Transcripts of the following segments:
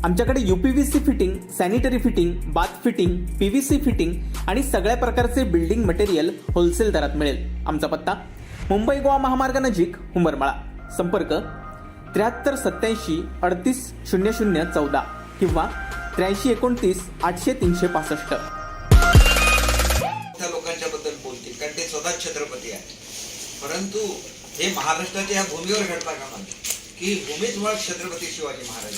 आमच्याकडे UPVC fitting, sanitary fitting, bath fitting, PVC fitting आणि सगळ्या प्रकारचे बिल्डिंग मटेरियल होलसेल दरात मिळेल. आमचा पत्ता मुंबई गोवा महामार्ग नजीक हुंबरमाळा. संपर्क 7387 38 00 14 किंवा 83 29 800 365. त्या लोकांच्या बद्दल बोलतील कारण ते स्वतः छत्रपती आहे. परंतु हे महाराष्ट्राच्या या भूमीवर घडता कामा नये की भूमीच मुळात छत्रपती शिवाजी महाराज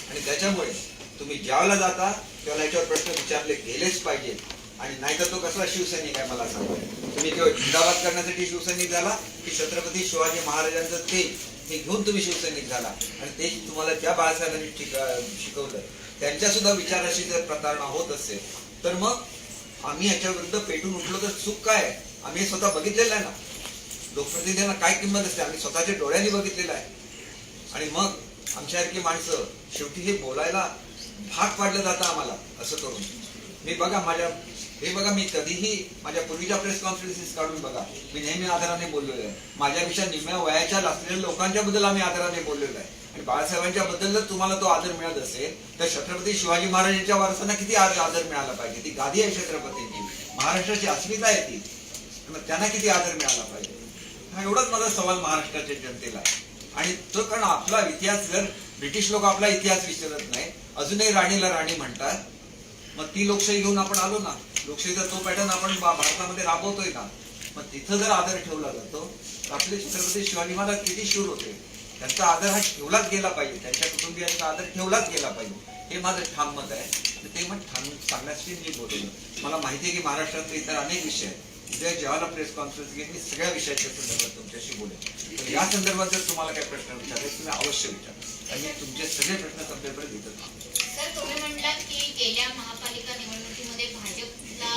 आणि त्याच्यामुळे तुम्ही ज्यावेळेला जाता त्यावेळेला याच्यावर प्रश्न विचारले गेलेच पाहिजेत. आणि नाहीतर तो कसला शिवसैनिक आहे मला सांगा. तुम्ही केवळ जिंदाबाद करण्यासाठी शिवसैनिक झाला की छत्रपती शिवाजी महाराजांचं ते घेऊन तुम्ही शिवसैनिक झाला. आणि ते तुम्हाला ज्या बाळासाहेबांनी शिकवलं त्यांच्या सुद्धा विचाराशी जर प्रतारणा होत असेल तर मग आम्ही ह्याच्या विरुद्ध पेटून उठलो तर चूक काय. आम्ही स्वतः बघितलेलं आहे ना लोकप्रतिनिधींना काय किंमत असते. आम्ही स्वतःच्या डोळ्यांनी बघितलेलं आहे. आणि मग आमच्यासारखी माणसं शेवटी हे बोलायला भाग पाडलं जातं आम्हाला असं करून. मी बघा मी कधीही माझ्या पूर्वीच्या प्रेस कॉन्फरन्सेस काढून बघा मी नेहमी आदराने बोललेलो आहे. माझ्यापेक्षा निम्म्या वयाच्या असलेल्या लोकांच्या बद्दल आम्ही आदराने बोललेलो आहे. आणि बाळासाहेबांच्या बद्दल जर तुम्हाला तो आदर मिळत असेल तर छत्रपती शिवाजी महाराजांच्या वारसांना किती आदर मिळाला पाहिजे. ती गादी आहे छत्रपतींची, महाराष्ट्राची अस्मिता आहे ती. त्यांना किती आदर मिळाला पाहिजे. हा एवढाच माझा सवाल महाराष्ट्राच्या जनतेला आहे. आणि तो कारण आपला इतिहास जर ब्रिटिश लोक आपला इतिहास विसरत नाही, अजूनही राणीला राणी म्हणतात. मग ती लोकशाही घेऊन आपण आलो ना. लोकशाहीचा तो पॅटर्न आपण भारतामध्ये राबवतोय ना. मग तिथं जर आदर ठेवला जातो तर आपले छत्रपती शिवाजी महाराज किती शूर होते. त्यांचा आदर हा ठेवलाच गेला पाहिजे. त्यांच्या कुटुंबियांचा आदर ठेवलाच गेला पाहिजे. हे माझं ठाम मत आहे. ते मग ठाम सांगण्यासाठी मी बोललो. मला माहिती आहे की महाराष्ट्रातले इतर अनेक विषय आहेत. उद्या जेव्हा प्रेस कॉन्फरन्स घेईन मी सगळ्या विषयाच्या संदर्भात तुमच्याशी बोलेन. तर या संदर्भात जर तुम्हाला काही प्रश्न विचारले तुम्ही अवश्य विचारा आणि तुमचे सगळे प्रश्न संपेपर्यंत देत राहा. सर, तुम्ही म्हटलात की गेल्या महापालिका निवडणुकीमध्ये भाजपला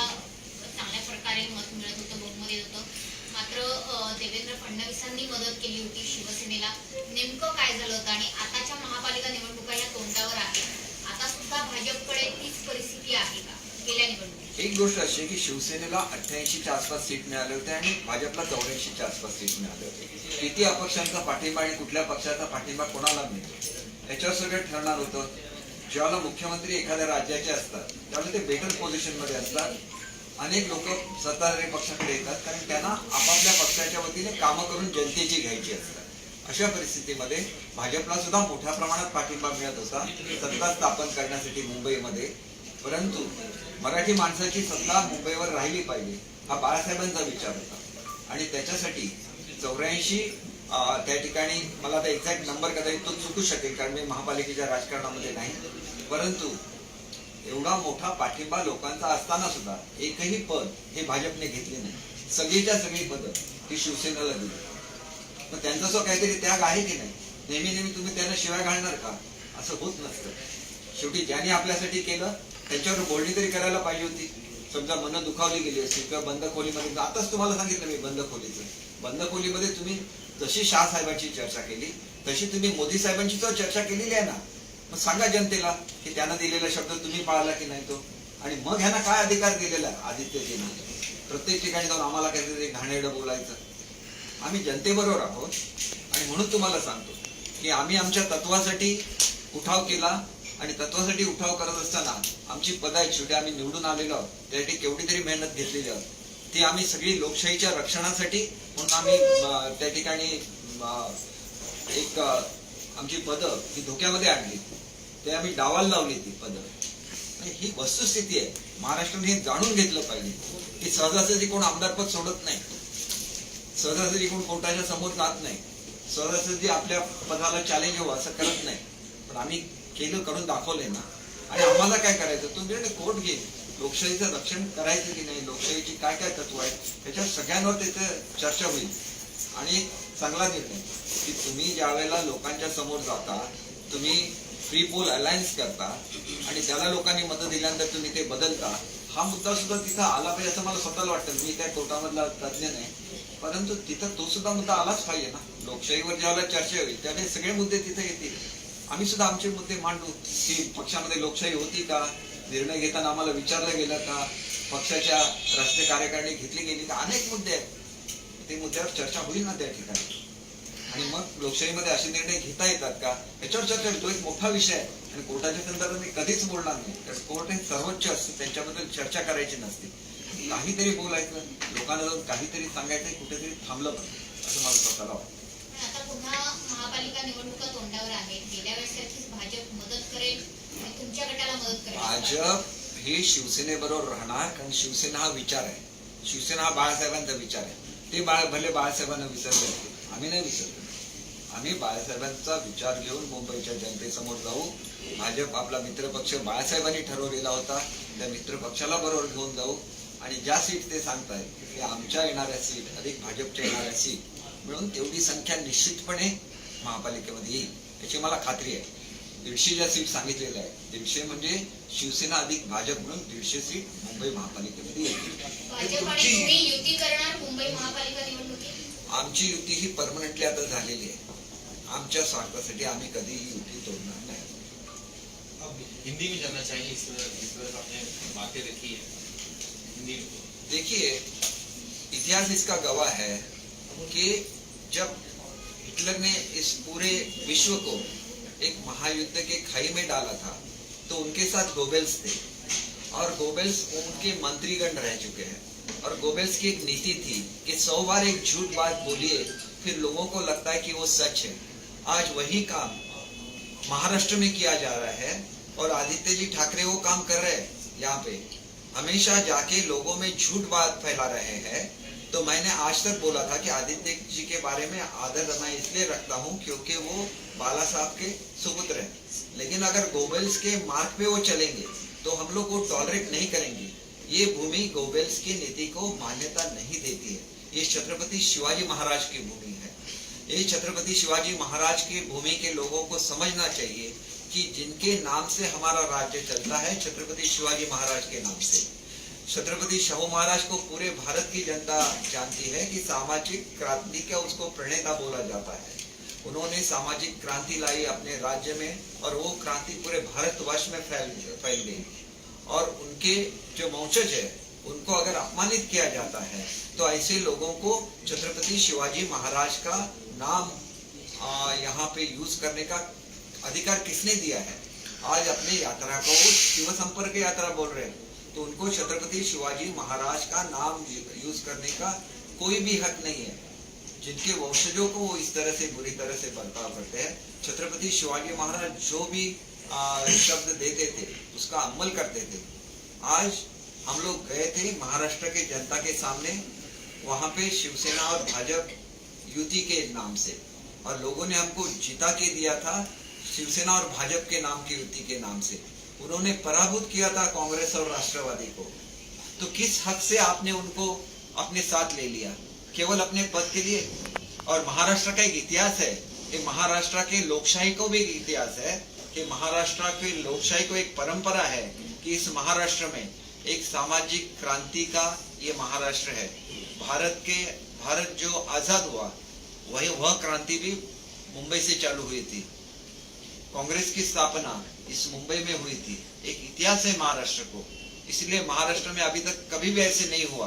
चांगल्या प्रकारे मत मिळत होतं, बहुमत येत होतं. मात्र देवेंद्र फडणवीसांनी मदत केली होती शिवसेनेला. नेमकं काय झालं होतं आणि आताच्या महापालिका निवडणुका या तोंडावर आहेत. आता सुद्धा भाजपकडे तीच परिस्थिती आहे का गेल्या निवडणुकीत? एक गोष्ट अशी की शिवसेनेला 88च्या आसपास सीट मिळाले होते आणि भाजपला 84च्या आसपास सीट मिळाले होते. किती अपक्षांचा पाठिंबा आणि कुठल्या पक्षाचा पाठिंबा कोणाला मिळतो याच्यावर सगळं ठरणार होतं. जेव्हा मुख्यमंत्री एखाद्या राज्याचे असतात त्यावेळेला ते बेटर पोझिशन मध्ये असतात. अनेक लोक सत्ताधारी पक्षाकडे येतात कारण त्यांना आपापल्या पक्षाच्या वतीने कामं करून जनतेची घ्यायची असतात. अशा परिस्थितीमध्ये भाजपला सुद्धा मोठ्या प्रमाणात पाठिंबा मिळत होता सत्ता स्थापन करण्यासाठी मुंबईमध्ये. परंतु मराठी माणसाची सत्ता मुंबईवर राहिली पाहिजे हा बाळासाहेबांचा विचार होता. आणि त्याच्यासाठी 84 त्या ठिकाणी मला आता एक्झॅक्ट नंबर कदाचित तो चुकू शकेल कारण मी महापालिकेच्या राजकारणामध्ये नाही. परंतु एवढा मोठा पाठिंबा लोकांचा असताना सुद्धा एकही पद हे भाजपने घेतले नाही. सगळीच्या सगळी पदं ही शिवसेनेला दिली. मग त्यांचा जो काहीतरी त्याग आहे की नाही. नेहमी तुम्ही त्यांना शिवाय घालणार का असं होत नसतं. शेवटी ज्यांनी आपल्यासाठी केलं त्यांच्यावर बोलणी तरी करायला पाहिजे होती. समजा मनं दुखावली गेली असती किंवा बंद खोलीमध्ये आताच तुम्हाला सांगितलं मी बंद खोलीमध्ये तुम्ही जशी शाह साहेबांची चर्चा केली तशी तुम्ही मोदी साहेबांची तो चर्चा केलेली आहे ना. मग सांगा जनतेला की त्यांना दिलेला शब्द तुम्ही पाळला की नाही तो. आणि मग ह्यांना काय अधिकार दिलेला आहे आदित्यजींना प्रत्येक ठिकाणी जाऊन आम्हाला काहीतरी घाणेरडं बोलायचं. आम्ही जनतेबरोबर आहोत आणि म्हणून तुम्हाला सांगतो की आम्ही आमच्या तत्वासाठी उठाव केला. आणि तत्वासाठी उठाव करत असताना आमची पद आहेत शेवटी आम्ही निवडून आलेलो आहोत. त्यासाठी केवढी तरी मेहनत घेतलेली आहोत. ती आम्ही सगळी लोकशाहीच्या रक्षणासाठी म्हणून आम्ही त्या ठिकाणी एक आमची पदं ही धोक्यामध्ये आणली. ते आम्ही डावाला लावली ती पदं. आणि ही वस्तुस्थिती आहे. महाराष्ट्राने हे जाणून घेतलं पाहिजे की सहजासहजी कोण आमदारपद सोडत नाही. सहजासहजी कोण कोर्टाच्या समोर जात नाही. सहजासहजी आपल्या पदाला चॅलेंज हवं असं करत नाही. पण आम्ही केलं करून दाखवलंय ना. आणि आम्हाला काय करायचं तुम्ही कोर्ट घेईल लोकशाहीचं रक्षण करायचं की नाही लोकशाहीची काय काय तत्व आहेत त्याच्यावर सगळ्यांवर तिथे चर्चा होईल. आणि चांगला निर्णय की तुम्ही ज्या वेळेला लोकांच्या समोर जाता तुम्ही फ्री पोल अलायन्स करता आणि त्याला लोकांनी मतं दिल्यानंतर तुम्ही ते बदलता. हा मुद्दा सुद्धा तिथं आला पाहिजे असं मला स्वतःला वाटतं. मी त्या कोर्टामधला तज्ज्ञ नाही परंतु तिथं तो सुद्धा मुद्दा आलाच पाहिजे ना. लोकशाहीवर ज्यावेळेला चर्चा होईल त्यावेळेला सगळे मुद्दे तिथे येतील. आम्ही सुद्धा आमचे मुद्दे मांडू की पक्षामध्ये लोकशाही होती का, निर्णय घेताना आम्हाला विचारलं गेलं का, पक्षाच्या राष्ट्रीय कार्यकारिणी घेतली गेली का. अनेक मुद्दे आहेत. ते मुद्द्यावर चर्चा होईल ना त्या ठिकाणी. आणि मग लोकशाहीमध्ये असे निर्णय घेता येतात का याच्यावर चर्चा होईल. तो एक मोठा विषय आहे आणि कोर्टाच्या संदर्भात मी कधीच बोलणार नाही. कारण कोर्ट हे सर्वोच्च असतं, त्यांच्याबद्दल चर्चा करायची नसते. काहीतरी बोलायचं, लोकांना जाऊन काहीतरी सांगायचं, कुठेतरी थांबलं पाहिजे असं मला स्वतःला वाटतं. पण आता पुन्हा महापालिका निवडणुका तोंडावर आहेत. गेल्या वेळेसारखीच भाजप मदत करेल आणि तुमच्या गटाला मदत करेल. भाजप हे शिवसेनेबरोबर राहणार, कारण शिवसेना हा विचार आहे. शिवसेना हा बाळासाहेबांचा विचार आहे. ते भले बाळासाहेबांना विसरले, आम्ही नाही विसरलो. आम्ही बाळासाहेबांचा विचार घेऊन मुंबईच्या जनतेसमोर जाऊ. भाजप आपला मित्रपक्ष बाळासाहेबांनी ठरवलेला होता, त्या मित्रपक्षाला बरोबर घेऊन जाऊ आणि ज्या सीट ते सांगताय की आमच्या येणाऱ्या सीट अधिक भाजपच्या येणाऱ्या सीट मिळून तेवढी संख्या निश्चितपणे महापालिकेमध्ये येईल याची मला खात्री आहे. 150 ज्या सीट सांगितलेल्या आहेत, 150 म्हणजे शिवसेना अधिक भाजप म्हणून 150 सीट मुंबई महापालिकेमध्ये येतील. भाजप आणि तुम्ही युती करणार मुंबई महापालिका निवडणुकीत? आमची युती ही परमनंटली आता झालेली आहे. आमच्या स्वार्थासाठी आम्ही कधीही युती तोडणार नाही. अब हिंदी में जानना चाहिए इस तरह आपने बातें रखी है हिंदी में. देखिए, इतिहास इसका गवाह है कि जब हिटलर ने इस पूरे विश्व को एक महायुद्ध के खाई में डाला था तो उनके साथ गोबेल्स थे और गोबेल्स उनके मंत्रीगण रह चुके हैं और गोबेल्स की एक नीति थी कि 100 बार एक झूठ बात बोलिए फिर लोगों को लगता है कि वो सच है. आज वही काम महाराष्ट्र में किया जा रहा है और आदित्य जी ठाकरे वो काम कर रहे हैं. यहाँ पे हमेशा जाके लोगों में झूठ बात फैला रहे हैं. तो मैंने आज तक बोला था कि आदित्य जी के बारे में आदर मैं इसलिए रखता हूँ क्योंकि वो बाला साहब के सुपुत्र हैं. लेकिन अगर गोबेल्स के मार्ग पे वो चलेंगे तो हम लोग वो टॉलरेट नहीं करेंगे. ये भूमि गोबेल्स की नीति को मान्यता नहीं देती है. ये छत्रपति शिवाजी महाराज की भूमि है. ये छत्रपति शिवाजी महाराज की भूमि के लोगों को समझना चाहिए कि जिनके नाम से हमारा राज्य चलता है छत्रपति शिवाजी महाराज के नाम से. छत्रपति शाहू महाराज को पूरे भारत की जनता जानती है कि सामाजिक क्रांति का उसको प्रणेता बोला जाता है. उन्होंने सामाजिक क्रांति लाई अपने राज्य में और वो क्रांति पूरे भारतवर्ष में फैल गई और उनके जो वंशज है उनको अगर अपमानित किया जाता है तो ऐसे लोगों को छत्रपति शिवाजी महाराज का नाम यहाँ पे यूज करने का अधिकार किसने दिया है? आज अपने यात्रा को शिव संपर्क यात्रा बोल रहे हैं तो उनको छत्रपति शिवाजी महाराज का नाम यूज करने का कोई भी हक नहीं है. जिनके वंशजों को वो इस तरह से बुरी तरह से बर्ताव करते हैं. छत्रपति शिवाजी महाराज जो भी शब्द देते थे उसका अमल करते थे. आज हम लोग गए थे महाराष्ट्र के जनता के सामने, वहां पे शिवसेना और भाजपा युति के नाम से और लोगों ने हमको जिता के दिया था शिवसेना और भाजपा के नाम की युति के नाम से. उन्होंने पराभूत किया था कांग्रेस और राष्ट्रवादी को. तो किस हक से आपने उनको अपने साथ ले लिया? केवल अपने पद के लिए. और महाराष्ट्र का एक इतिहास है कि महाराष्ट्र के लोकशाही को भी एक इतिहास है कि महाराष्ट्र के लोकशाही को एक परंपरा है कि इस महाराष्ट्र में एक सामाजिक क्रांति का ये महाराष्ट्र है. भारत जो आजाद हुआ वह क्रांति भी मुंबई से चालू हुई थी. कांग्रेस की स्थापना इस मुंबई में हुई थी. एक इतिहास है महाराष्ट्र को. इसलिए महाराष्ट्र में अभी तक कभी भी ऐसे नहीं हुआ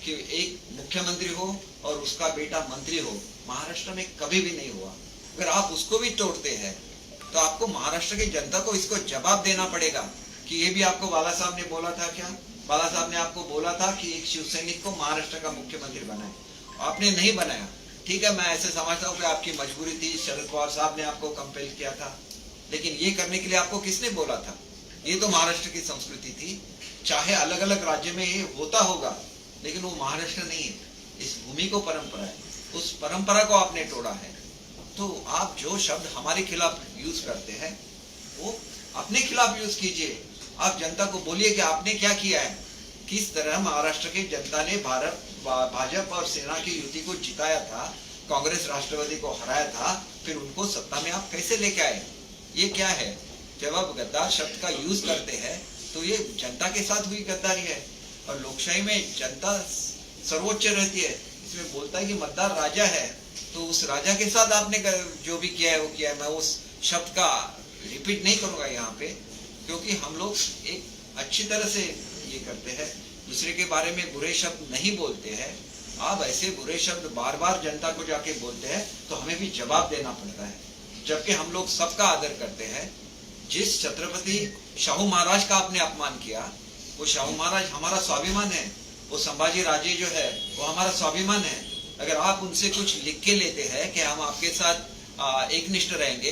कि एक मुख्यमंत्री हो और उसका बेटा मंत्री हो. महाराष्ट्र में कभी भी नहीं हुआ. अगर आप उसको भी तोड़ते हैं तो आपको महाराष्ट्र की जनता को इसको जवाब देना पड़ेगा कि ये भी आपको बाला साहब ने बोला था क्या? बाला साहब ने आपको बोला था कि एक शिवसैनिक को महाराष्ट्र का मुख्यमंत्री बनाए. आपने नहीं बनाया. ठीक है, मैं ऐसे समझता हूँ कि आपकी मजबूरी थी, शरद पवार साहब ने आपको कंपेल किया था, लेकिन ये करने के लिए आपको किसने बोला था? ये तो महाराष्ट्र की संस्कृति थी. चाहे अलग अलग राज्य में ये होता होगा लेकिन वो महाराष्ट्र नहीं है. इस भूमि को परंपरा है, उस परंपरा को आपने तोड़ा है. तो आप जो शब्द हमारे खिलाफ यूज करते हैं वो अपने खिलाफ यूज कीजिए. आप जनता को बोलिए कि आपने क्या किया है, किस तरह महाराष्ट्र की जनता ने भाजपा और सेना की युति को जिताया था, कांग्रेस राष्ट्रवादी को हराया था, फिर उनको सत्ता में आप कैसे लेके आए. ये क्या है? जब आप गद्दार शब्द का यूज करते हैं तो ये जनता के साथ हुई गद्दारी है. और लोकशाही में जनता सर्वोच्च रहती है. इसमें बोलता है कि मतदार राजा है, तो उस राजा के साथ आपने जो भी किया है वो किया है. मैं उस शब्द का रिपीट नहीं करूंगा यहाँ पे क्योंकि हम लोग एक अच्छी तरह से ये करते हैं, दूसरे के बारे में बुरे शब्द नहीं बोलते हैं. आप ऐसे बुरे शब्द बार बार जनता को जाके बोलते हैं तो हमें भी जवाब देना पड़ता है, जबकि हम लोग सबका आदर करते हैं। जिस छत्रपति शाहू महाराज का आपने अपमान किया, वो शाहू महाराज हमारा स्वाभिमान है, वो संभाजी राजे जो है वो हमारा स्वाभिमान है। अगर आप उनसे कुछ लिख के लेते हैं कि हम आपके साथ एकनिष्ठ रहेंगे,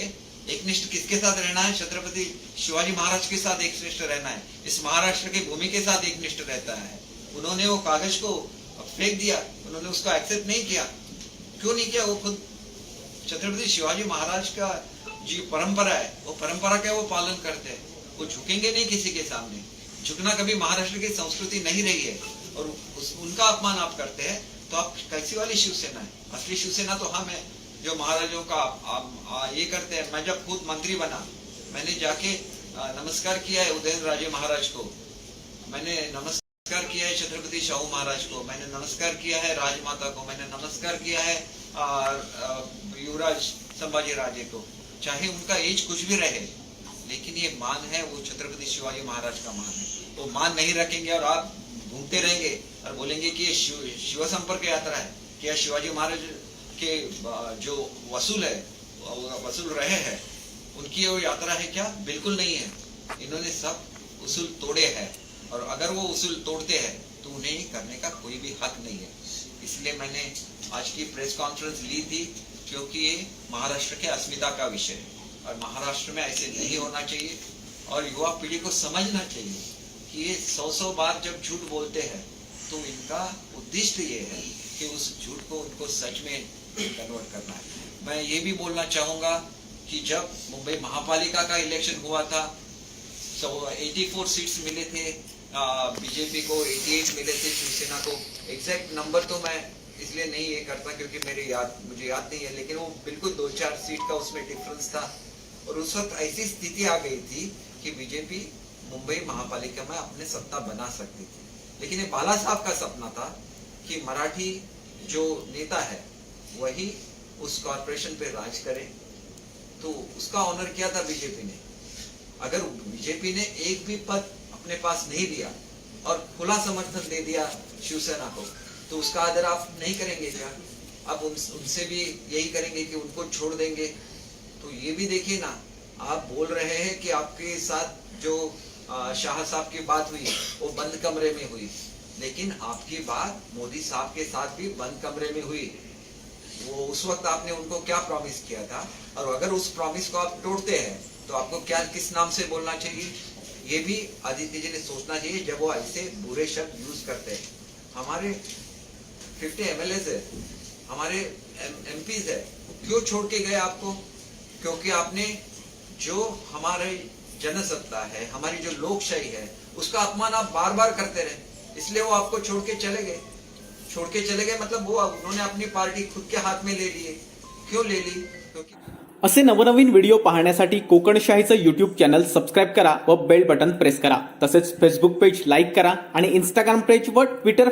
एकनिष्ठ किसके साथ रहना है? छत्रपति शिवाजी महाराज के साथ एकनिष्ठ रहना है, इस महाराष्ट्र की भूमि के साथ एकनिष्ठ रहता है। उन्होंने वो कागज को फेंक दिया, उन्होंने उसको एक्सेप्ट नहीं किया। क्यों नहीं किया? वो खुद छत्रपति शिवाजी महाराज का जो परंपरा है, वो परंपरा का वो पालन करते हैं। वो झुकेंगे नहीं किसी के सामने। झुकना कभी महाराष्ट्र की संस्कृति नहीं रही है, और उनका अपमान आप करते हैं तो आप कैसी वाली शिवसेना है? असली शिवसेना तो हम है जो महाराजों का ये करते हैं। मैं जब खुद मंत्री बना, मैंने जाके नमस्कार किया है उदयन राजे महाराज को, मैंने नमस्कार किया है छत्रपति शाहू महाराज को, मैंने नमस्कार किया है राजमाता को, मैंने नमस्कार किया है युवराज संभाजी राजे को। चाहे उनका एज कुछ भी रहे, लेकिन ये मान है, वो छत्रपति शिवाजी महाराज का मान है। वो मान नहीं रखेंगे और आप घूमते रहेंगे और बोलेंगे कि ये शिव संपर्क यात्रा है, क्या शिवाजी महाराज के जो वसूल है, वसूल रहे हैं, उनकी वो यात्रा है क्या? बिल्कुल नहीं है। इन्होंने सब उसूल तोड़े हैं, और अगर वो उसूल तोड़ते हैं तो उन्हें करने का कोई भी हक नहीं है। इसलिए मैंने आज की प्रेस कॉन्फ्रेंस ली थी, क्योंकि ये महाराष्ट्र के अस्मिता का विषय है, और महाराष्ट्र में ऐसे नहीं होना चाहिए। और युवा पीढ़ी को समझना चाहिए कि ये 100 बार जब झूठ बोलते हैं तो इनका उद्देश्य ये है कि उस झूठ को उनको सच में कन्वर्ट करना है। मैं ये भी बोलना चाहूंगा कि जब मुंबई महापालिका का इलेक्शन हुआ था, 84 सीट्स मिले थे बीजेपी को, 88 मिले थे शिवसेना को। एग्जैक्ट नंबर तो मैं इसलिए नहीं ये करता क्योंकि मुझे याद नहीं है, लेकिन वो बिल्कुल 2-4 सीट का उसमें डिफरेंस था। और उस वक्त ऐसी स्थिति आ गई थी कि बीजेपी मुंबई महापालिका में अपने सत्ता बना सकती थी। लेकिन ये बाला साहब का सपना था कि मराठी जो नेता है वही उस कॉर्पोरेशन पे राज करे, तो उसका ऑनर किया था बीजेपी ने। अगर बीजेपी ने एक भी पद अपने पास नहीं दिया और खुला समर्थन दे दिया शिवसेना को, तो उसका आदर आप नहीं करेंगे क्या? आप उनसे भी यही करेंगे कि उनको छोड़ देंगे? तो ये भी देखिए ना, आप बोल रहे हैं कि आपके साथ जो शाह साहब की बात हुई वो बंद कमरे में हुई, लेकिन आपकी बात मोदी साहब के साथ भी बंद कमरे में हुई। वो उस वक्त आपने उनको क्या प्रॉमिस किया था, और अगर उस प्रॉमिस को आप तोड़ते हैं तो आपको क्या किस नाम से बोलना चाहिए? ये भी आदित्य जी ने सोचना चाहिए जब वो ऐसे बुरे शब्द यूज करते हैं। हमारे 50 MLAs है, हमारे MPs है, क्यों छोड़ के गए आपको? क्योंकि आपने जो हमारे जनसत्ता है, हमारी जो लोकशाही है, उसका अपमान आप बार बार करते रहे, इसलिए वो आपको छोड़ के चले गए। छोड़ के चले गए मतलब वो उन्होंने अपनी पार्टी खुद के हाथ में ले लिए। क्यों ले ली? क्योंकि असे नवनवीन व्हिडिओ पाहण्यासाठी कोकणशाहीचं यूट्यूब चॅनल सबस्क्राईब करा व बेल बटन प्रेस करा। तसेच फेसबुक पेज लाईक करा आणि इंस्टाग्राम पेज व ट्विटर